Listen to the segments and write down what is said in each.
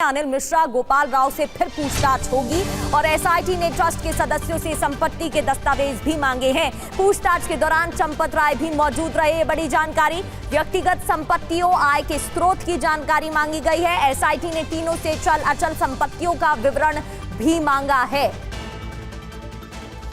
अनिल मिश्रा, गोपाल राव से फिर पूछताछ होगी और एसआईटी ने ट्रस्ट के सदस्यों से संपत्ति के दस्तावेज भी मांगे हैं। पूछताछ के दौरान चंपत राय भी मौजूद रहे। बड़ी जानकारी, व्यक्तिगत संपत्तियों, आय के स्रोत की जानकारी मांगी गई है। एसआईटी ने तीनों से चल अचल संपत्तियों का विवरण भी मांगा है।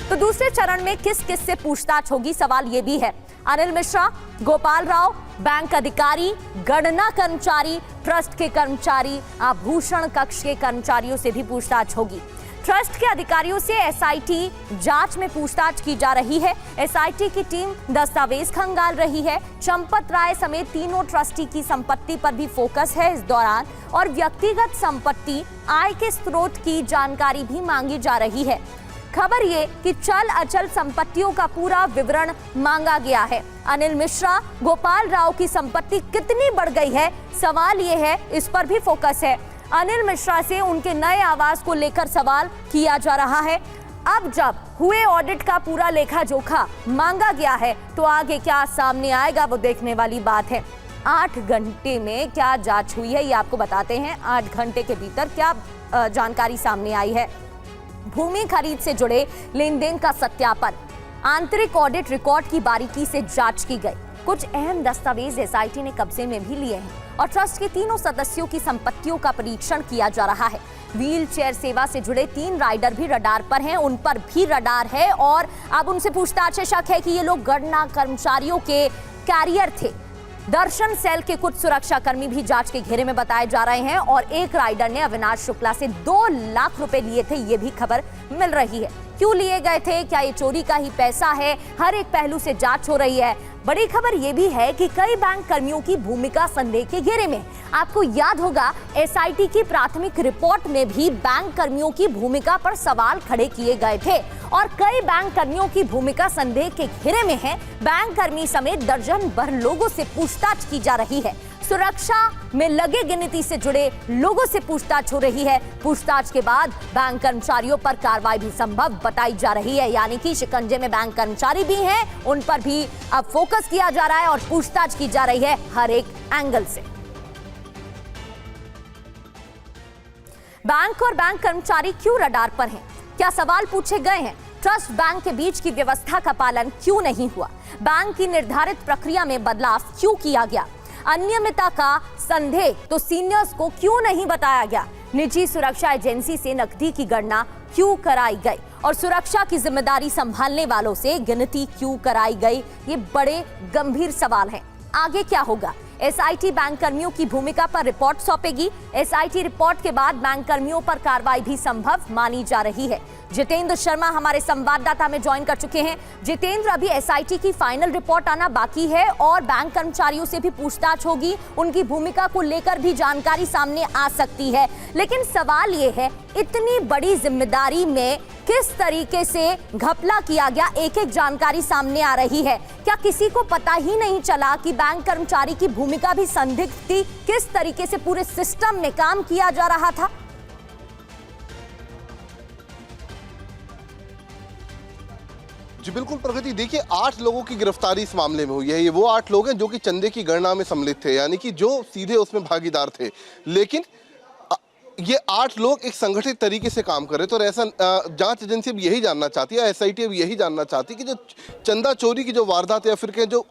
तो दूसरे चरण में किस किस से पूछताछ होगी, सवाल यह भी है। अनिल मिश्रा, गोपाल राव, बैंक अधिकारी, गणना कर्मचारी, ट्रस्ट के कर्मचारी, आभूषण कक्ष के कर्मचारियों से भी पूछताछ होगी। ट्रस्ट के अधिकारियों से एसआईटी जांच में पूछताछ की जा रही है। एसआईटी की टीम दस्तावेज खंगाल रही है। चंपत राय समेत तीनों ट्रस्टी की संपत्ति पर भी फोकस है इस दौरान और व्यक्तिगत संपत्ति, आय के स्रोत की जानकारी भी मांगी जा रही है। खबर ये कि चल अचल संपत्तियों का पूरा विवरण मांगा गया है। अनिल मिश्रा, गोपाल राव की संपत्ति कितनी बढ़ गई है, सवाल ये है, इस पर भी फोकस है। अनिल मिश्रा से उनके नए आवास को लेकर सवाल किया जा रहा है। अब जब हुए ऑडिट का पूरा लेखा जोखा मांगा गया है तो आगे क्या सामने आएगा वो देखने वाली बात है। 8 घंटे में क्या जांच हुई है ये आपको बताते हैं। 8 घंटे के भीतर क्या जानकारी सामने आई है। भूमि खरीद से जुड़े लेन देन का सत्यापन, आंतरिक ऑडिट रिकॉर्ड की बारीकी से जांच की गई। कुछ अहम दस्तावेज एसआईटी ने कब्जे में भी लिए हैं और ट्रस्ट के तीनों सदस्यों की संपत्तियों का परीक्षण किया जा रहा है। व्हील चेयर सेवा से जुड़े 3 राइडर भी रडार पर हैं, उन पर भी रडार है और अब उनसे पूछताछ शक है कि ये लोग गणना कर्मचारियों के कैरियर थे। दर्शन सेल के कुछ सुरक्षा कर्मी भी जांच के घेरे में बताए जा रहे हैं और एक राइडर ने अविनाश शुक्ला से 2 लाख रुपए लिए थे, ये भी खबर मिल रही है। क्यों लिए गए थे, क्या ये चोरी का ही पैसा है, हर एक पहलू से जांच हो रही है। बड़ी खबर यह भी है कि कई बैंक कर्मियों की भूमिका संदेह के घेरे में। आपको याद होगा एसआईटी की प्राथमिक रिपोर्ट में भी बैंक कर्मियों की भूमिका पर सवाल खड़े किए गए थे और कई बैंक कर्मियों की भूमिका संदेह के घेरे में है। बैंक कर्मी समेत दर्जन भर लोगों से पूछताछ की जा रही है। सुरक्षा में लगे गिनती से जुड़े लोगों से पूछताछ हो रही है। पूछताछ के बाद बैंक कर्मचारियों पर कार्रवाई भी संभव बताई जा रही है, यानी कि शिकंजे में बैंक कर्मचारी भी हैं, उन पर भी अब फोकस किया जा रहा है और पूछताछ की जा रही है हर एक एंगल से। बैंक और बैंक कर्मचारी क्यों रडार पर हैं? क्या सवाल पूछे गए हैं? ट्रस्ट बैंक के बीच की व्यवस्था का पालन क्यों नहीं हुआ? बैंक की निर्धारित प्रक्रिया में बदलाव क्यों किया गया? अनियमितता का संदेह तो सीनियर्स को क्यों नहीं बताया गया? निजी सुरक्षा एजेंसी से नकदी की गणना क्यों कराई गई और सुरक्षा की जिम्मेदारी संभालने वालों से गिनती क्यों कराई गई? ये बड़े गंभीर सवाल हैं। आगे क्या होगा? एसआईटी बैंक कर्मियों की भूमिका पर रिपोर्ट सौंपेगी। एसआईटी रिपोर्ट के बाद बैंक कर्मियों पर कार्रवाई भी संभव मानी जा रही है। जितेंद्र शर्मा हमारे संवाददाता में ज्वाइन कर चुके हैं। जितेंद्र, अभी एसआईटी की फाइनल रिपोर्ट आना बाकी है और बैंक कर्मचारियों से भी पूछताछ होगी, उनकी भूमिका को लेकर भी जानकारी सामने आ सकती है। लेकिन सवाल ये है, इतनी बड़ी जिम्मेदारी में किस तरीके से घपला किया गया? एक एक जानकारी सामने आ रही है। क्या किसी को पता ही नहीं चला कि बैंक कर्मचारी की भूमिका भी संदिग्ध थी? किस तरीके से पूरे सिस्टम में काम किया जा रहा था? जी बिल्कुल प्रगति, देखिए 8 लोगों की गिरफ्तारी इस मामले में हुई है। ये वो 8 लोग हैं जो कि चंदे की गणना में सम्मिलित थे, यानी कि जो सीधे उसमें भागीदार थे। लेकिन ये 8 लोग एक संगठित तरीके से काम कर रहे थे और ऐसा जांच एजेंसी अब यही जानना चाहती है, एसआईटी अब यही जानना चाहती है कि जो चंदा चोरी की जो वारदात या फिर के जो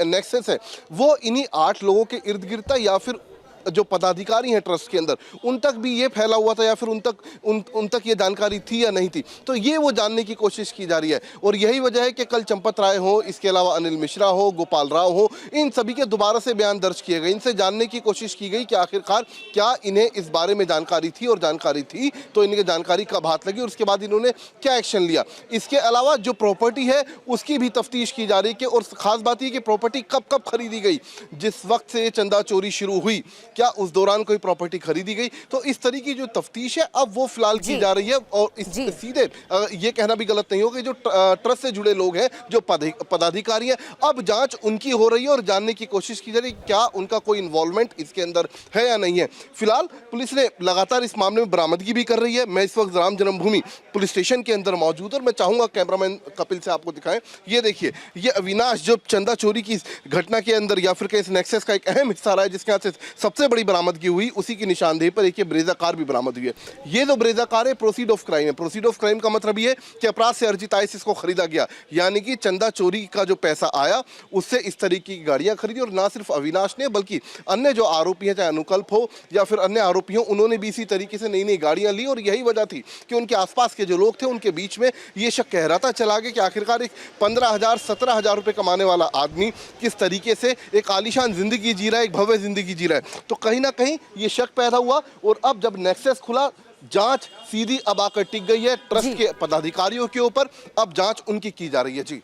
नेक्सस है वो इन्हीं 8 लोगों के इर्द गिर्द था या फिर जो पदाधिकारी हैं ट्रस्ट के अंदर उन तक भी ये फैला हुआ था या फिर उन तक ये जानकारी थी या नहीं थी। तो ये वो जानने की कोशिश की जा रही है और यही वजह है कि कल चंपत राय हो, इसके अलावा अनिल मिश्रा हो, गोपाल राव हो, इन सभी के दोबारा से बयान दर्ज किए गए। इनसे जानने की कोशिश की गई कि आखिरकार क्या इन्हें इस बारे में जानकारी थी और जानकारी थी तो इनकी जानकारी कब हाथ लगी और उसके बाद इन्होंने क्या एक्शन लिया। इसके अलावा जो प्रॉपर्टी है उसकी भी तफ्तीश की जा रही है और खास बात यह कि प्रॉपर्टी कब कब खरीदी गई, जिस वक्त से चंदा चोरी शुरू हुई क्या उस दौरान कोई प्रॉपर्टी खरीदी गई। तो इस तरह की जो तफ्तीश है अब वो फिलहाल की जा रही है और सीधे ये कहना भी गलत नहीं होगा, जो ट्रस्ट से जुड़े लोग हैं, जो पदाधिकारी हैं, अब जांच उनकी हो रही है और जानने की कोशिश की जा रही है क्या उनका कोई इन्वॉल्वमेंट इसके अंदर है या नहीं है। फिलहाल पुलिस ने लगातार इस मामले में बरामदगी भी कर रही है। मैं इस वक्त राम जन्मभूमि पुलिस स्टेशन के अंदर मौजूद और मैं चाहूंगा कैमरामैन कपिल से आपको दिखाएं। ये देखिए, ये अविनाश जो चंदा चोरी की घटना के अंदर या फिर इस नेक्सस का एक अहम हिस्सा रहा है, जिसके यहाँ से सबसे सबसे बड़ी बरामदगी हुई उसी की निशानदेही पर एक ये ब्रेजा कार भी बरामद हुई है। ये जो ब्रेजा कार है प्रोसीड ऑफ क्राइम है। प्रोसीड ऑफ क्राइम का मतलब ये है कि अपराध से अर्जित आय से इसको खरीदा गया, यानी कि चंदा चोरी का जो पैसा आया उससे इस तरीके की गाड़ियां खरीदी। और ना सिर्फ अविनाश ने बल्कि अन्य जो आरोपी हैं, चाहे अनुकल्प हो या फिर अन्य आरोपी हो, उन्होंने भी इसी तरीके से नई नई गाड़ियां ली। और यही वजह थी कि उनके आसपास के जो लोग थे उनके बीच में ये शक गहराता चला गया कि आखिरकार एक 15,000 17,000 रुपए कमाने वाला आदमी किस तरीके से एक आलीशान जिंदगी जी रहा है, एक भव्य जिंदगी जी रहा है। तो कहीं ना कहीं ये शक पैदा हुआ। और अब जब नेक्सस खुला, जांच सीधी अब आकर टिक गई है ट्रस्ट के पदाधिकारियों के ऊपर। अब जांच उनकी की जा रही है। जी।